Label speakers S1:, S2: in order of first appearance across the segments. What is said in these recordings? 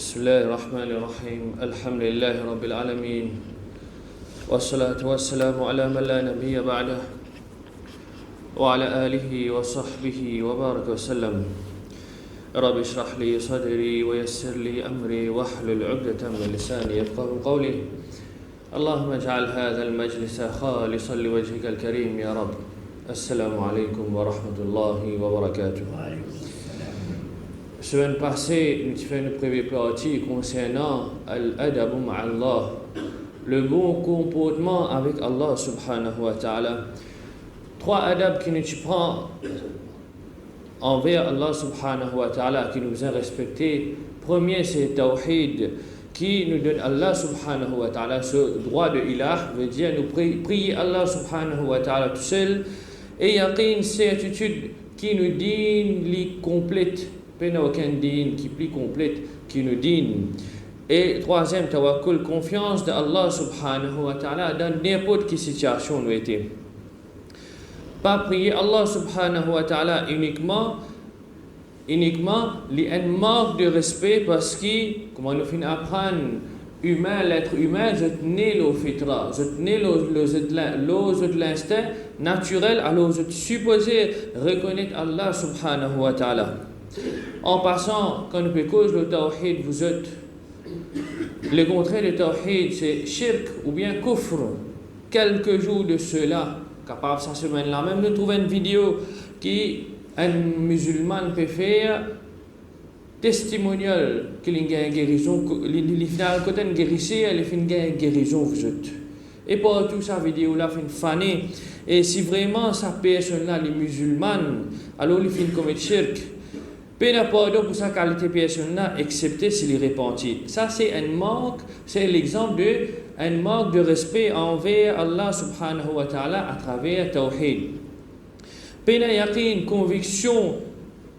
S1: بسم الله الرحمن الرحيم الحمد لله رب العالمين والصلاة والسلام على من لا نبي بعده وعلى آله وصحبه وبارك وسلم رب اشرح لي صدري ويسر لي أمري واحلل عقدة من لساني يفقهوا قولي اللهم اجعل هذا المجلس خالصا لوجهك الكريم يا رب. Assalamu alaikum wa rahmatullahi wa barakatuh. Semaine passée, nous avons fait une première partie concernant l'adab ma'allah, le bon comportement avec Allah subhanahu wa ta'ala. Trois adab qui nous prend envers Allah subhanahu wa ta'ala, qui nous a respectés. Premier, c'est Tawhid, qui nous donne Allah subhanahu wa ta'ala ce droit de ilah, veut dire nous prier Allah subhanahu wa ta'ala tout seul. Et yaqin, certitude qui nous dîne, li complète, pas aucun dîne qui plus complète, qui nous dîne. Et troisième, tawakkul, confiance de Allah subhanahu wa ta'ala dans n'importe quelle situation nous était. Pas prier Allah subhanahu wa ta'ala uniquement li un manque de respect parce que, comment nous finissons apprendre, l'être humain, je tenais le fitra, je tenais l'instinct naturel, alors je supposé reconnaître Allah subhanahu wa ta'ala. En passant, quand nous cause le tawhid, vous êtes le contraire de tawhid, c'est shirk ou bien kufr. Quelques jours de cela, capable cette semaine-là, même nous trouvons une vidéo qui un musulman peut faire testimonial qu'il y a une guérison, il final côté une guérison, il fait une guérison vous êtes. Et pour tout ça vidéo là fait une fanée. Et si vraiment sa personne là les musulmans, alors il fait commettre shirk. Pas pardon pour sa qualité personne là, excepté s'il est repenti. Ça c'est un manque, c'est l'exemple de un manque de respect envers Allah subhanahu wa ta'ala à travers tawhid. Pena yaqin, conviction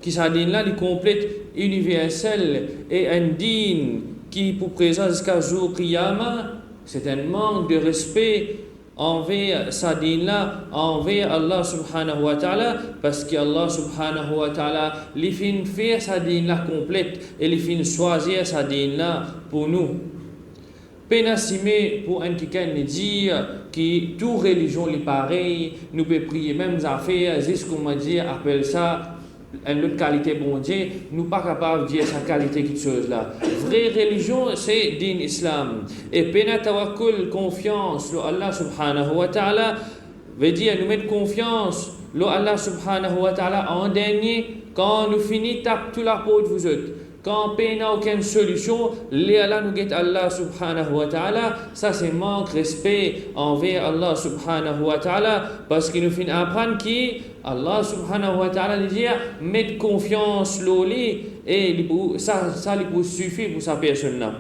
S1: qui sa dîne là, il complète universel et un dîne qui pour présent jusqu'à jour qiyamah, c'est un manque de respect envers sa dîne là, envers Allah subhanahu wa ta'ala, parce qu'Allah subhanahu wa ta'ala il fin faire sa dîne là complète et il fin choisir sa dîne là pour nous. Pénassimé pour un quelqu'un dire que toute religion est pareille, nous pouvons prier même affaires, jusqu'au m'a dit appelle ça une autre qualité bon Dieu, nous pas capable de dire sa qualité quelque chose là. Vraie religion c'est din islam. Et pena tawakkul, confiance le Allah subhanahu wa ta'ala veut dire nous mettre confiance le Allah subhanahu wa ta'ala en dernier quand nous finissons tape tout la porte vous êtes. Quand on n'a aucune solution, Allah nous guette Allah subhanahu wa ta'ala, ça c'est manque respect envers Allah subhanahu wa ta'ala, parce qu'il nous fait apprendre qu'Allah subhanahu wa ta'ala dit mettre confiance l'oli et ça lui suffit pour sa personne là.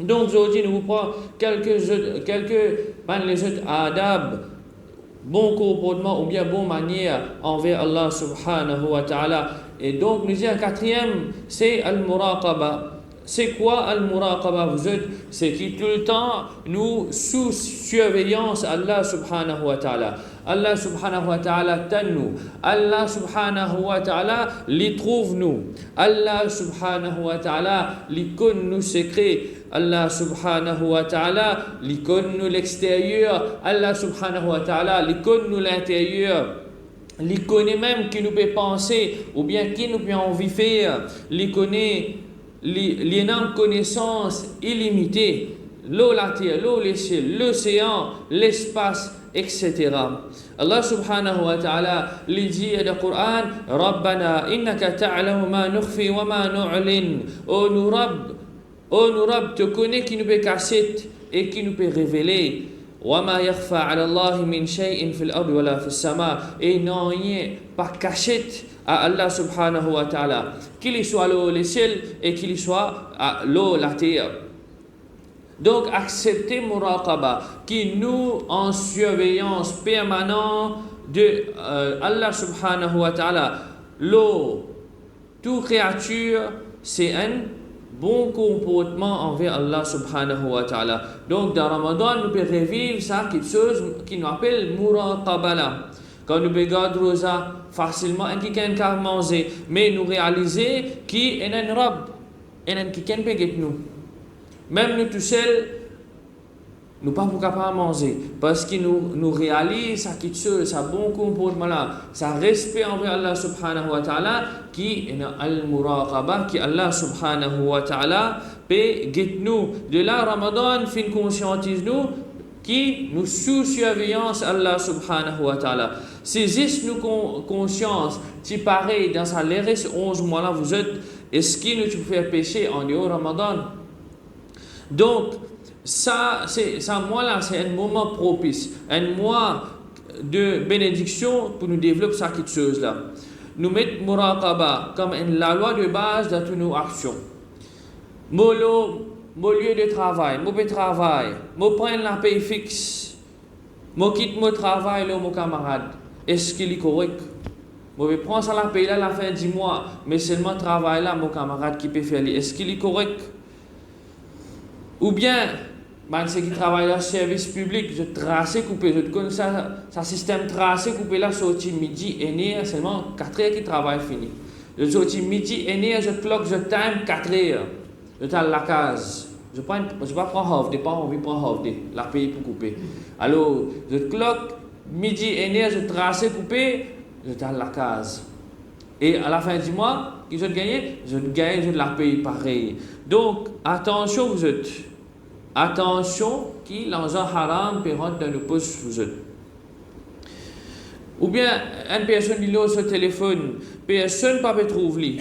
S1: Donc aujourd'hui nous vous prenons quelques les autres adab, bon comportement ou bien bonne manière envers Allah subhanahu wa ta'ala. Et donc nous disons quatrième, c'est al-muraqaba. C'est quoi al-muraqaba vous êtes? C'est qui tout le temps nous sous surveillance Allah subhanahu wa ta'ala. Allah subhanahu wa ta'ala t'aime nous. Allah subhanahu wa ta'ala les trouve nous. Allah subhanahu wa ta'ala les connaît nos secrets. Allah subhanahu wa ta'ala les connaît nous l'extérieur. Allah subhanahu wa ta'ala les connaît nous l'intérieur. Les connaît même qui nous peut penser ou bien qui nous peut envie faire. Les connaît les énormes connaissances illimitées. L'eau, la terre, l'eau, les ciels, l'océan, l'espace, etc. Allah subhanahu wa ta'ala lui dit dans le Coran Rabbana innaka ta'lamu ma nukhfi wa ma nu'lin. Oh nous Rabb, te connais qui nous peut cacher et qui nous peut révéler. وَمَا يَخْفَى عَلَى اللَّهِ مِنْ شَيْءٍ فِي الْأَرْضِ وَلَا فِي السَّمَاءِ. Et non rien pas caché à Allah subhanahu wa ta'ala, qu'il soit l'eau, les ciels et qu'il soit l'eau, la terre. Donc accepter muraqaba qui nous en surveillance permanente de Allah subhanahu wa ta'ala. L'eau, toute créature, c'est un bon comportement envers Allah subhanahu wa ta'ala. Donc dans Ramadan, nous pouvons revivre ça, quelque chose qui nous appelle muraqaba. Quand nous regardons rosa, facilement, quelqu'un qui a mangé, mais nous réaliser qu'il y a un Rabb. et qui ken peut nous. Même nous tout seuls, nous pas capables de manger parce que nous réalisons ça qui ça bon comportement là, ça respect envers Allah subhanahu wa ta'ala qui est al-muraqabah qui Allah subhanahu wa ta'ala peut guider nous. De là Ramadan fin conscientise nous qui nous sous surveillance Allah subhanahu wa ta'ala. Saisisse nous conscience, si pareil dans sa l'ère 11 mois là vous êtes est-ce que nous pouvons faire pécher en dehors Ramadan. Donc ça mois là c'est un moment propice, un mois de bénédiction pour nous développer ça quelque chose là. Nous mettons muraqaba comme la loi de base de toutes nos actions. Mon lieu de travail, mon travail, mon prendre la paye fixe, mon quitte mon travail là mon camarade. Est-ce qu'il est correct? Moi je prends ça la paye là à la fin du mois, mais seulement travail là mon camarade qui peut faire. Est-ce qu'il est correct? Ou bien ceux qui travaillent dans le service public, je tracé coupé, je connais ça système tracé coupé là, sorti midi et né, seulement 4 heures qui travaillent fini. Je sorti midi et né, je clock, je time 4 heures. Je t'ai la case. Je ne vais pas prendre off, je n'ai pas envie de prendre off, la paye pour couper. Alors, je clock, midi et né, je tracé coupé, je t'ai la case. Et à la fin du mois, qui je gagne, je la paye pareil. Donc, attention vous êtes. Attention qui l'argent haram peut rentrer dans nos poches vous êtes. Ou bien une personne qui l'a sur le téléphone, personne ne peut trouver.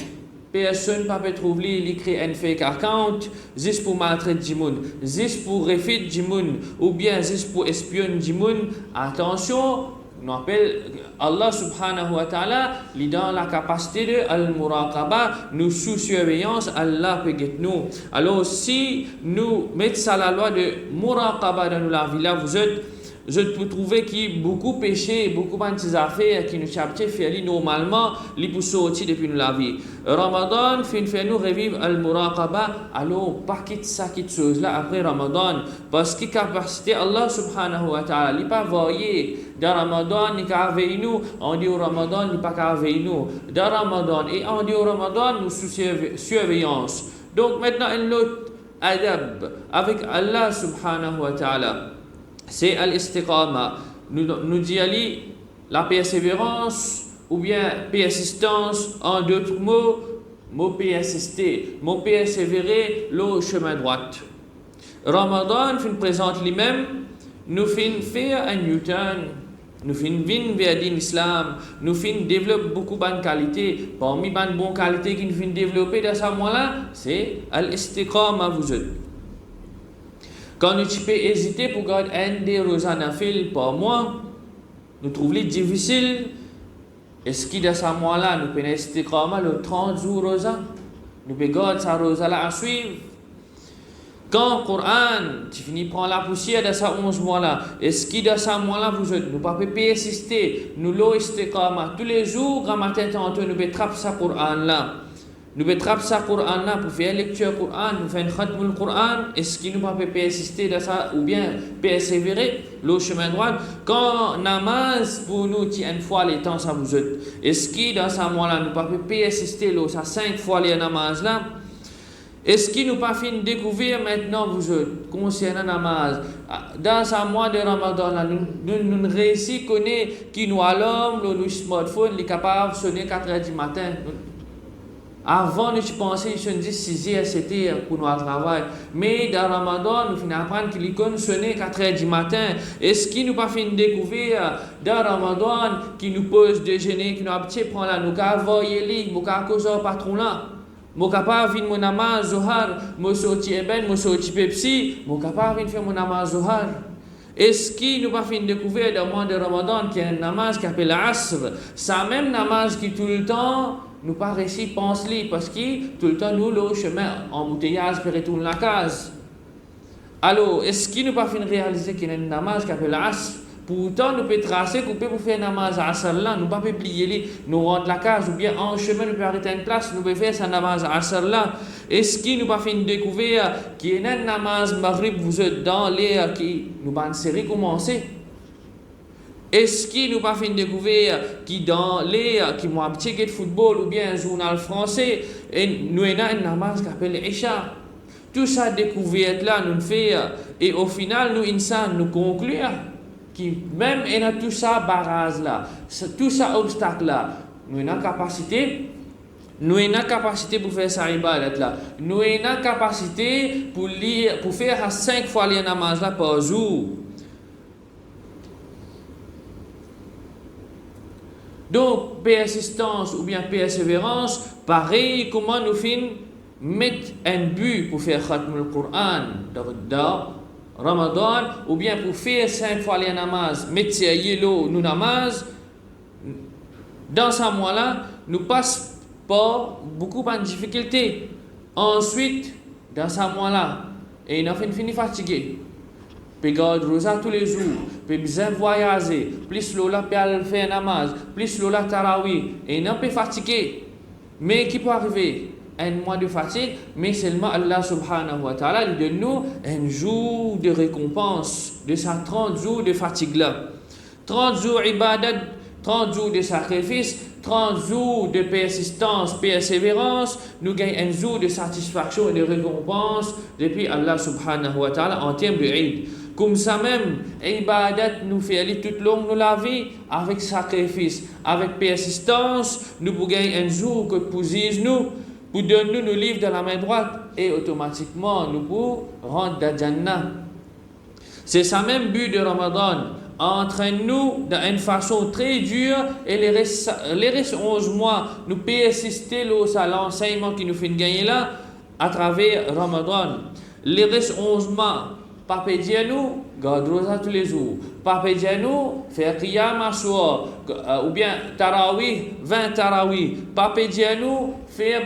S1: Personne ne peut trouver, il crée un fake account, juste pour maltraiter du monde, juste pour refuser du monde, ou bien juste pour espionner du monde. Attention, on appelle Allah subhanahu wa ta'ala, il dans la capacité de al-muraqaba, nous sous surveillance, Allah peut guider nous. Alors si nous mettons ça la loi de muraqaba dans la vie là, vous êtes, je peux trouver qu'il beaucoup péché, beaucoup de affaires qui nous chapent faire normalement, les pour sortir depuis la vie. Ramadan fait nous revivre al-muraqaba, alors pas quitte ça quitte chose là après Ramadan, parce que capacité Allah subhanahu wa ta'ala, il pas voyer dans Ramadan ni qu'avec nous, en dehors Ramadan ni pas qu'avec nous. Dans Ramadan et en dehors Ramadan nous sous surveillance. Donc maintenant un autre adab avec Allah subhanahu wa ta'ala. C'est al-istiqama. Nous dit la persévérance ou bien persistance, en d'autres mots, mot persister, mot persévérer, le chemin droit. Ramadan nous présente lui-même, nous fin faire un Newton, nous fin vin vers l'islam, nous fin développer beaucoup de bonnes qualités. Parmi les bonnes qualités qui nous fin développer dans ce mois-là, c'est al-istiqama vous êtes. Quand nous peux hésiter pour garder un des rosanes fil par mois, nous trouvons difficile. Est-ce qu'il y a ce mois-là, nous pouvons istiqama le 30 jours rosa, nous pouvons garder sa rosa là à suivre. Quand le Coran, tu finis prendre la poussière de ces 11 mois-là, est-ce qu'il y a ce mois-là, vous ne pouvons pas persister, nous l'istiqama tous les jours, grand matin, tantôt, nous pouvons attraper ce Coran-là. Nous betrap ça Coran là pour faire lecture Coran, pour faire une khatm Coran, est-ce qu'il nous peut persister dans ça ou bien persévérer le chemin droit quand namaz pour nous dit une fois les temps ça vous êtes. Est-ce qu'il dans ce mois là nous peut persister là ça 5 fois les namaz là? Est-ce qu'il nous pas fin découvrir maintenant vous êtes concernant namaz dans ce mois de Ramadan là nous réussi connaître qui nous à l'homme le smartphone est capable de sonner 4h du matin. Avant, nous pensions que nous 6h, 7h pour nous travailler. Mais dans Ramadan, nous finissons apprendre qu'il icône sonner 4h du matin. Est-ce qu'il nous pas fait découvrir dans Ramadan qui nous pose déjeuner, qui nous a petit prendre là, nous avons voyé nous avons causé au patron là. Nous capable venir mon namaz Zohar, nous sorti Eben, nous sorti Pepsi, nous capable venir faire mon namaz Zohar. Est-ce qu'il nous pas fait découvrir dans le mois de Ramadan qu'il y a un namaz qui s'appelle Asr, ça même namaz qui tout le temps nous pas réussi pense-li parce que tout le temps nous le chemin embouteillage pour retourner la case. Alors, est-ce qu'il nous pas fait réaliser qu'il y a un namaz qui s'appelle Asr? Pourtant, nous pouvons tracer, couper pour faire un namaz Asr là, nous pas plier, nous rendre la case, ou bien en chemin, nous pouvons arrêter une place, nous pouvons faire un namaz Asr là. Est-ce qu'il nous pas fait découvrir qu'il y a un namaz Maghrib, vous êtes dans l'air qui nous va une série commencer? Est-ce qu'il nous pas fait découvrir qui dans les qui m'ont un petit de football ou bien un journal français et nous avons une namaz qui s'appelle l'Isha. Tout ça découverte là nous fait et au final nous insan nous conclure qui même et tout ça barrage là, tout ça obstacle là, nous avons capacité. Nous avons la capacité pour faire ça ibadat là. Nous avons la capacité pour lire, pour faire 5 fois les namaz là par jour. Donc, persistance ou bien persévérance, pareil, comment nous finissons mettre un but pour faire Khatm al-Qur'an dans Ramadan, ou bien pour faire 5 fois les namaz, mettre yellow nous namaz, dans ce mois-là, nous passons pas beaucoup de difficultés. Ensuite, dans ce mois-là, et il a fini fatigué. Puis garde rosa tous les jours, puis bien voyager, plus lola peut faire namaz, plus lola tarawih, et il a pas fatigué. Mais qui peut arriver? Un mois de fatigue, mais seulement Allah subhanahu wa ta'ala lui donne nous un jour de récompense de ces 30 jours de fatigue là. 30 jours ibadat, 30 jours de sacrifice, 30 jours de persistance, persévérance, nous gagnons un jour de satisfaction et de récompense depuis Allah subhanahu wa ta'ala en termes de Eid. Comme ça même, ibadat nous fait aller toute longue de la vie avec sacrifice, avec persistance, nous pouvons gagner un jour que pour nous, pour donner nos livres dans la main droite et automatiquement nous pouvons rentrer dans Jannah. C'est ça même but de Ramadan. Entraîne-nous d'une façon très dure et les restes 11 mois, nous persister à l'enseignement qui nous fait gagner là à travers Ramadan. Les restes 11 mois, pas pédir nous, garde rosa tous les jours. Pas pédir nous, faire qiyam aswa, ou bien tarawih, 20 tarawih. Pas pédir nous, faire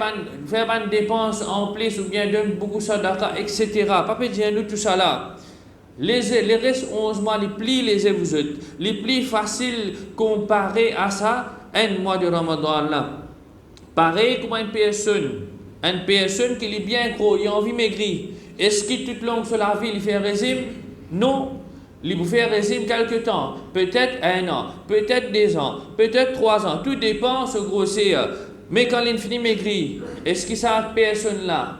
S1: une dépense en plus ou bien donner beaucoup de sadaqa, etc. Pas pédir nous tout ça là. Les restes 11 mois, les plus lésés vous êtes, les plus faciles comparé à ça, un mois de Ramadan là. Pareil comme une personne qui est bien gros, il a envie de maigrir. Est-ce qu'il toute longue sur la vie, il fait un régime? Non. Il peut faire un régime quelque temps, peut-être 1 an, peut-être 2 ans, peut-être 3 ans, tout dépend de grossir. Mais quand il finit maigrir, est-ce que cette personne là,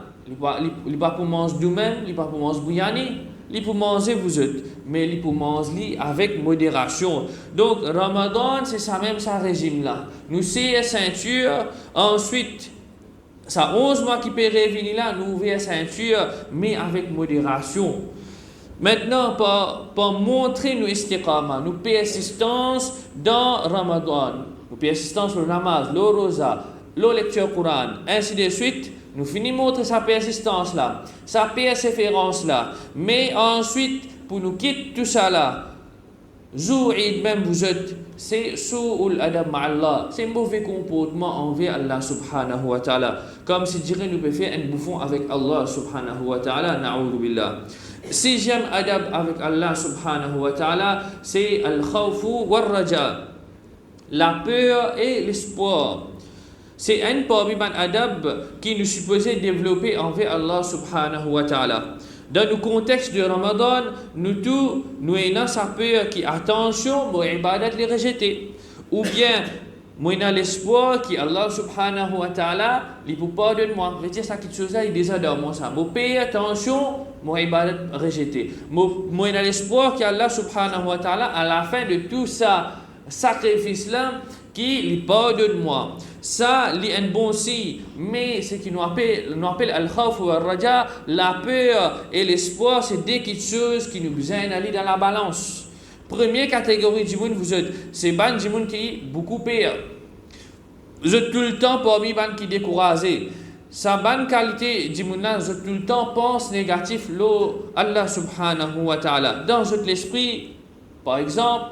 S1: il va pour manger nous-mêmes, il va pour manger bouillani? Il peut manger vous êtes, mais il peut manger avec modération. Donc Ramadan, c'est ça même ça régime là. Nous c'est la ceinture, ensuite ça 11 mois qui peut revenir là, nous ouvrir la ceinture, mais avec modération. Maintenant, pour montrer nos istiqama, nos persistance dans Ramadan, nos persistance le namaz, le rosa, la lecture Coran, ainsi de suite. Nous finissons de montrer sa persistance là, sa persévérance là. Mais ensuite, pour nous quitter tout ça là, jour Eid même vous êtes, c'est su'ul adab ma'allah, c'est un mauvais comportement envers Allah subhanahu wa ta'ala. Comme si dirait nous pouvons faire un bouffon avec Allah subhanahu wa ta'ala, na'udhu billah. 6e adab avec Allah subhanahu wa ta'ala, c'est al-khawfu wal-raja, la peur et l'espoir. C'est un parmi les adab qui nous supposait développer envers Allah subhanahu wa ta'ala. Dans le contexte de Ramadan, nous avons sa peur qui, attention, mon ibadat les rejeter. Ou bien, nous avons l'espoir qui Allah subhanahu wa ta'ala, il peut pardonner moi. Je veux dire, ça qui chose là, il déjà dans moi ça. Mon payer attention, mon ibadat rejeter. Nous avons l'espoir qui Allah subhanahu wa ta'ala, à la fin de tout ça, sacrifice là, qui lui pardonne moi. Ça, c'est un bon signe, mais ce qui nous appelle al-khawf wa al-raja, la peur et l'espoir, c'est des petites choses qui nous besoin d'aller dans la balance. Première catégorie du monde, vous êtes, c'est ban du monde qui beaucoup peur. Vous êtes tout le temps parmi ban qui découragé. Sa bonne qualité du monde là, vous êtes tout le temps pense négatif, Allah subhanahu wa ta'ala. Dans votre esprit, par exemple,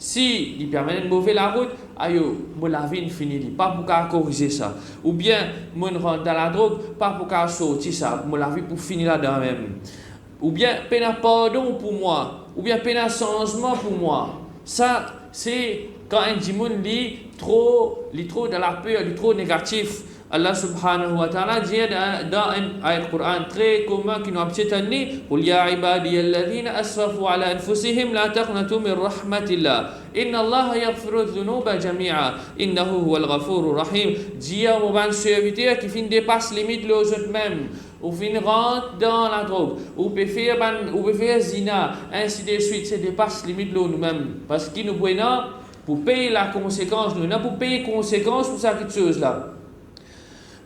S1: si il permet de mauvais la route, ayo, la vie finit, pas pour corriger ça. Ou bien, mon rentre dans la drogue, pas pour sortir ça, la vie pour finir là-dedans même. Ou bien, peine pardon pour moi, ou bien peine changement pour moi. Ça, c'est quand un dimon lit trop dans la peur, lit trop négatif. Allah subhanahu wa ta'ala dit dans un ayat Coran très commun qui nous a chétané, قل يا عبادي الذين أسرفوا على أنفسهم لا تقنطوا من رحمة الله إن الله يغفر الذنوب جميعا إنه هو الغفور الرحيم. Dis à mon serviteur qui fin dépasse limite les autres mêmes, ou fin rentre dans la drogue, ou peut faire zina, ainsi de suite, c'est dépasse limite nous-mêmes, parce qu'il nous prenons pour payer la conséquence, nous n'avons pour payer conséquence pour cette chose là.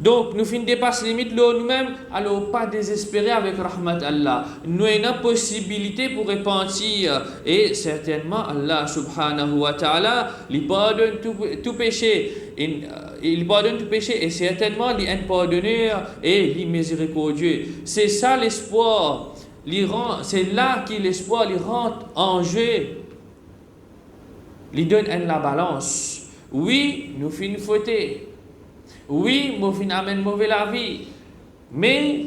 S1: Donc, nous finissons dépasse limite nous-mêmes, alors pas désespérer avec rahmat Allah. Nous avons une possibilité pour repentir, et certainement Allah subhanahu wa ta'ala, il pardonne tout péché. Il pardonne tout péché, et certainement il est un pardonneur et il est miséricordieux. C'est ça l'espoir. C'est là que l'espoir il rentre en jeu. Il donne la balance. Oui, nous finissons fauter. Oui, moi fin amène mauvais la vie, mais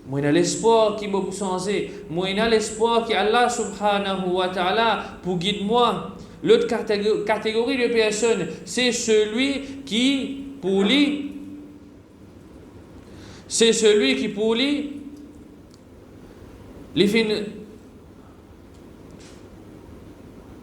S1: moi j'ai l'espoir qui m'a changé, moi j'ai l'espoir qui Allah subhanahu wa ta'ala pour guider moi. L'autre catégorie de personnes, c'est celui qui pour lui, les fin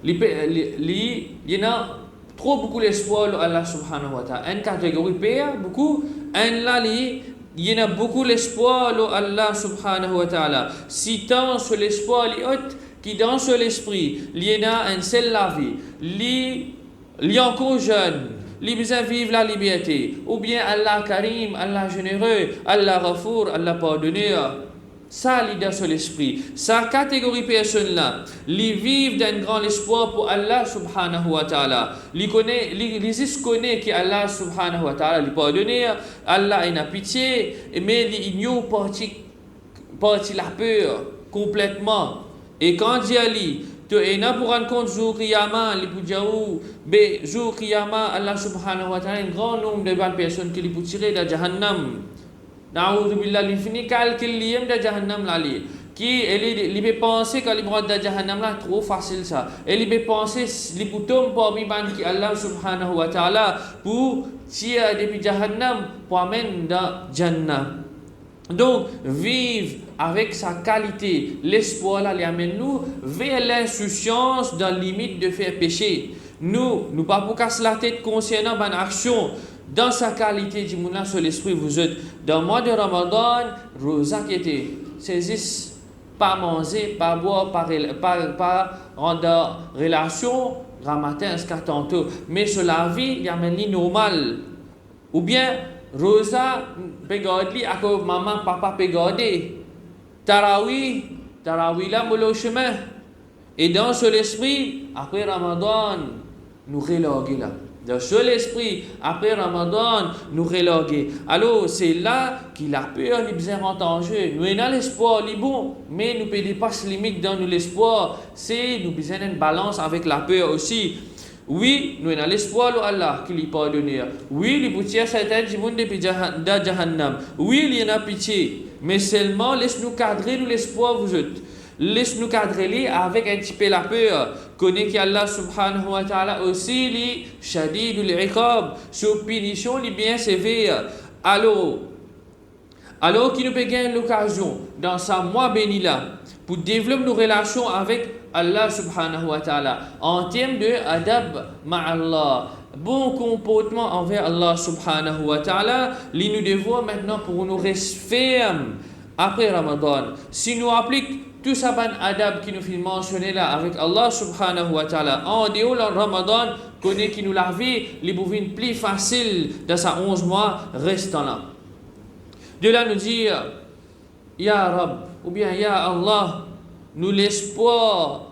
S1: il y en a trop beaucoup l'espoir Allah subhanahu wa ta'ala. Une catégorie père beaucoup, un là il y en a beaucoup l'espoir Allah subhanahu wa ta'ala. Si tant sur l'espoir li haute qui dans sur l'esprit, il y en a un seul la vie, li encore jeune, li besoin vivre la liberté, ou bien Allah Karim, Allah généreux, Allah Ghafour, Allah pardonneur. Ça, l'idée sur l'esprit. Sa catégorie personne-là, ils vivent d'un grand espoir pour Allah subhanahu wa ta'ala. Ils connaissent que Allah subhanahu wa ta'ala lui pardonne, Allah a pitié, mais ils ignorent partie la peur complètement. Et quand Dieu dit, tu es là pour rendre compte jour Qiyamah, les pour dire jour Qiyamah, Allah subhanahu wa ta'ala, un grand nombre de bonnes personnes qui les pour tirer de Jahannam. Na'udhu billah, il finit calcul liem de Jahannam là qui il peut penser que les bras de Jahannam là trop facile ça. Et il peut penser les boutons pour biban qui Allah subhanahu wa ta'ala pour tirer depuis Jahannam pour amener dans Jannah. Donc, vivre avec sa qualité, l'espoir là, les amène nous vers l'insouciance dans la limite de faire péché. Nous pas pour casser la tête concernant une action. Dans sa qualité du moulin sur l'esprit, vous êtes dans le mois de Ramadan, vous inquiétez, saisissez, pas manger, pas boire, pas rendre relation, grand matin, jusqu'à tantôt. Mais sur la vie, il y a un normal. Ou bien, Rosa, pégadli, à cause maman, papa pégadé. Tarawi là, moulin au chemin. Et dans sur l'esprit, après Ramadan, nous reloguer là. Dans seul esprit, après Ramadan, nous reloguer. Alors, c'est là qu'il a peur, il besoin rentrer en jeu. Nous avons l'espoir, il est bon, mais nous ne dépassons pas limite dans nous l'espoir. C'est nous besoin d'une balance avec la peur aussi. Oui, nous avons l'espoir de Allah qui lui pardonne. Oui, il peut tirer certains du monde depuis Jahannam. Oui, il y en a pitié. Mais seulement, laisse-nous cadrer nous l'espoir, vous êtes. Laisse-nous cadrer avec un petit peu la peur. Connais qu'Allah subhanahu wa ta'ala aussi li shadidul iqab, sur punition li bien sévère. Alors qui nous peut gagner l'occasion dans sa mois béni là pour développer nos relations avec Allah subhanahu wa ta'ala en termes de adab ma'allah, bon comportement envers Allah subhanahu wa ta'ala, nous devons maintenant pour nous rester fermes après Ramadan. Si nous appliquons tout ça ban adab qui nous fait mentionner là avec Allah subhanahu wa ta'ala en dehors de Ramadan, connaît qui nous la vie, les bouvines plus facile dans sa 11 mois restant là. De là nous dire Ya Rab ou bien Ya Allah, nous l'espoir,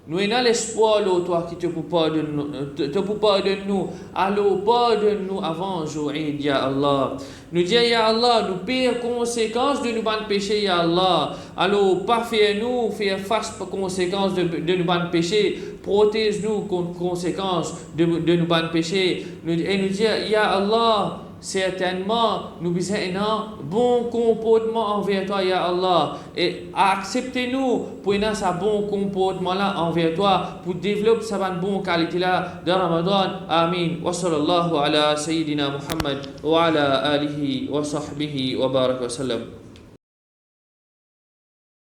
S1: nous avons l'espoir toi qui te pardonne nous, alors pardonne-nous avant jour Eid Ya Allah. Nous disons, Ya Allah, nous pire conséquences de nos bonnes péchés, Ya Allah. Alors, pas faire face aux conséquences de nos bonnes péchés. Protège-nous contre conséquences de nos bonnes péchés. Et nous disons, Ya Allah, certainement, nous besoin un bon comportement envers toi, Ya Allah. Et acceptez-nous pour un bon comportement là envers toi, pour développer sa bonne qualité là de Ramadan. Amin. Wa sallallahu ala Sayyidina Muhammad wa ala alihi wa sahbihi wa barak wa sallam.